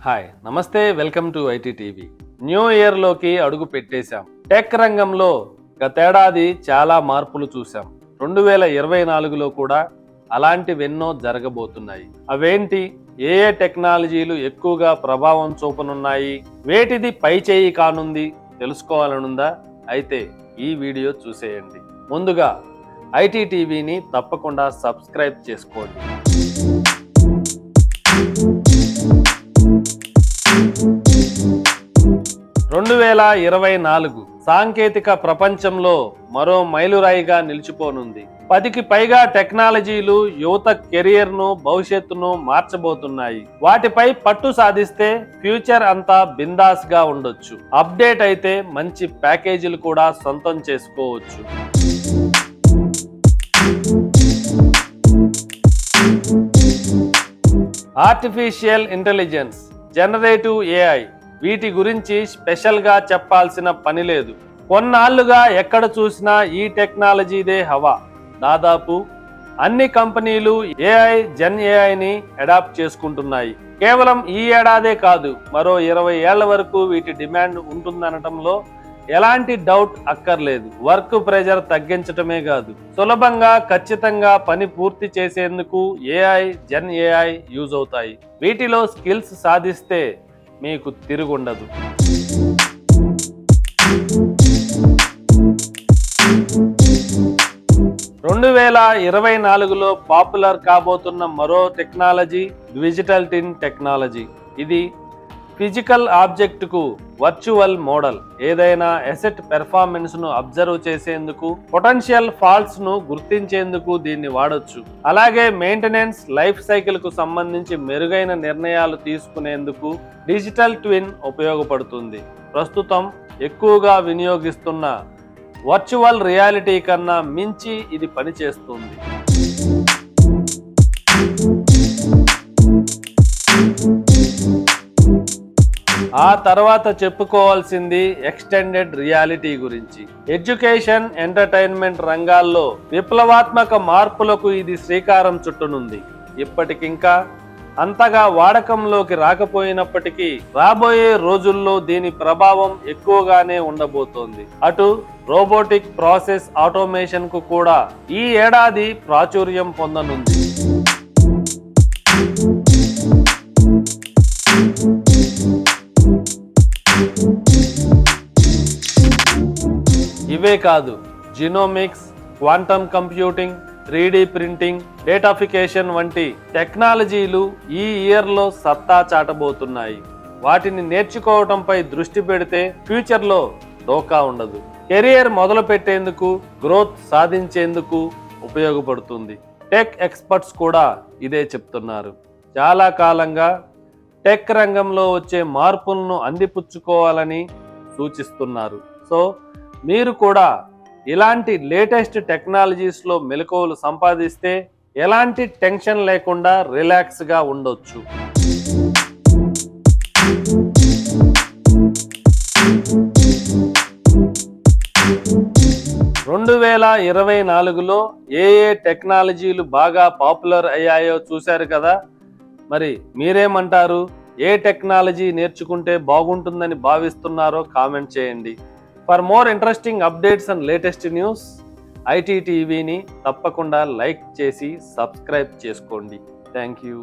Hi నమస్తే, welcome to IT TV. New ఇయర్లోకి అడుగు పెట్టేశాం. టెక్ రంగంలో గతేడాది చాలా మార్పులు చూసాం. 2024లో కూడా అలాంటివెన్నో జరగబోతున్నాయి. అవేంటి, ఏ టెక్నాలజీలు ఎక్కువగా ప్రభావం చూపనున్నాయి, వేటిది పై చేయి కానుంది తెలుసుకోవాలనుందా? అయితే ఈ వీడియో చూసేయండి. ముందుగా ఐటీ టీవీని తప్పకుండా సబ్స్క్రైబ్ చేసుకోండి. 2024 సాంకేతిక ప్రపంచంలో మరో మైలురాయిగా నిలిచిపోనుంది. 10కి పైగా టెక్నాలజీలు యువత కెరియర్ను, భవిష్యత్తును మార్చబోతున్నాయి. వాటిపై పట్టు సాధిస్తే ఫ్యూచర్ అంతా బిందాస్ గా ఉండొచ్చు. అప్డేట్ అయితే మంచి ప్యాకేజీలు కూడా సొంతం చేసుకోవచ్చు. ఆర్టిఫిషియల్ ఇంటెలిజెన్స్, జనరేటివ్ ఏఐ, వీటి గురించి స్పెషల్గా చెప్పాల్సిన పని లేదు. కొన్నాళ్లుగా ఎక్కడ చూసినా ఈ టెక్నాలజీదే హవా. దాదాపు అన్ని కంపెనీలు జెన్ ఏఐని అడాప్ట్ చేసుకుంటున్నాయి. కేవలం ఈ ఏడాదే కాదు, మరో 20 ఏళ్ల వరకు వీటి డిమాండ్ ఉంటుందనటంలో ఎలాంటి డౌట్ అక్కర్లేదు. వర్క్ ప్రెజర్ తగ్గించటమే కాదు, సులభంగా ఖచ్చితంగా పని పూర్తి చేసేందుకు జెన్ ఏఐ యూజ్ అవుతాయి. వీటిలో స్కిల్స్ సాధిస్తే మీకు తిరుగుండదు. 2024లో పాపులర్ కాబోతున్న మరో టెక్నాలజీ డిజిటల్ ట్విన్ టెక్నాలజీ. ఇది ఫిజికల్ ఆబ్జెక్ట్కు వర్చువల్ మోడల్. ఏదైనా అసెట్ పెర్ఫార్మెన్స్ ను అబ్జర్వ్ చేసేందుకు, పొటెన్షియల్ ఫాల్ట్స్ ను గుర్తించేందుకు దీన్ని వాడొచ్చు. అలాగే మెయింటెనెన్స్, లైఫ్ సైకిల్ కు సంబంధించి మెరుగైన నిర్ణయాలు తీసుకునేందుకు డిజిటల్ ట్విన్ ఉపయోగపడుతుంది. ప్రస్తుతం ఎక్కువగా వినియోగిస్తున్న వర్చువల్ రియాలిటీ కన్నా మించి ఇది పనిచేస్తుంది. ఆ తర్వాత చెప్పుకోవాల్సింది ఎక్స్టెండెడ్ రియాలిటీ గురించి. ఎడ్యుకేషన్, ఎంటర్టైన్మెంట్ రంగాల్లో విప్లవాత్మక మార్పులకు ఇది శ్రీకారం చుట్టనుంది. ఇప్పటికింకా అంతగా వాడకంలోకి రాకపోయినప్పటికీ రాబోయే రోజుల్లో దీని ప్రభావం ఎక్కువగానే ఉండబోతోంది. అటు రోబోటిక్ ప్రాసెస్ ఆటోమేషన్ కు కూడా ఈ ఏడాది ప్రాచుర్యం పొందనుంది. ఇవే కాదు, genomics, quantum computing, 3D printing, datafication వంటి టెక్నాలజీలు ఈ ఇయర్లో సత్తా చాటబోతున్నాయి. వాటిని నేర్చుకోవటంపై దృష్టి పెడితే ఫ్యూచర్లో డోకా ఉండదు. కెరియర్ మొదలు పెట్టేందుకు, గ్రోత్ సాధించేందుకు ఉపయోగపడుతుంది. టెక్ ఎక్స్పర్ట్స్ కూడా ఇదే చెప్తున్నారు. చాలా కాలంగా టెక్ రంగంలో వచ్చే మార్పులను అందిపుచ్చుకోవాలని సూచిస్తున్నారు. సో మీరు కూడా ఇలాంటి లేటెస్ట్ టెక్నాలజీస్లో మెలకువలు సంపాదిస్తే ఎలాంటి టెన్షన్ లేకుండా రిలాక్స్గా ఉండొచ్చు. 2024లో ఏ టెక్నాలజీలు బాగా పాపులర్ అయ్యాయో చూశారు కదా. మరి మీరేమంటారు? ఏ టెక్నాలజీ నేర్చుకుంటే బాగుంటుందని భావిస్తున్నారో కామెంట్ చేయండి. For more interesting updates and latest news, IT టీవీని తప్పకుండా లైక్ చేసి సబ్స్క్రైబ్ చేసుకోండి. Thank you.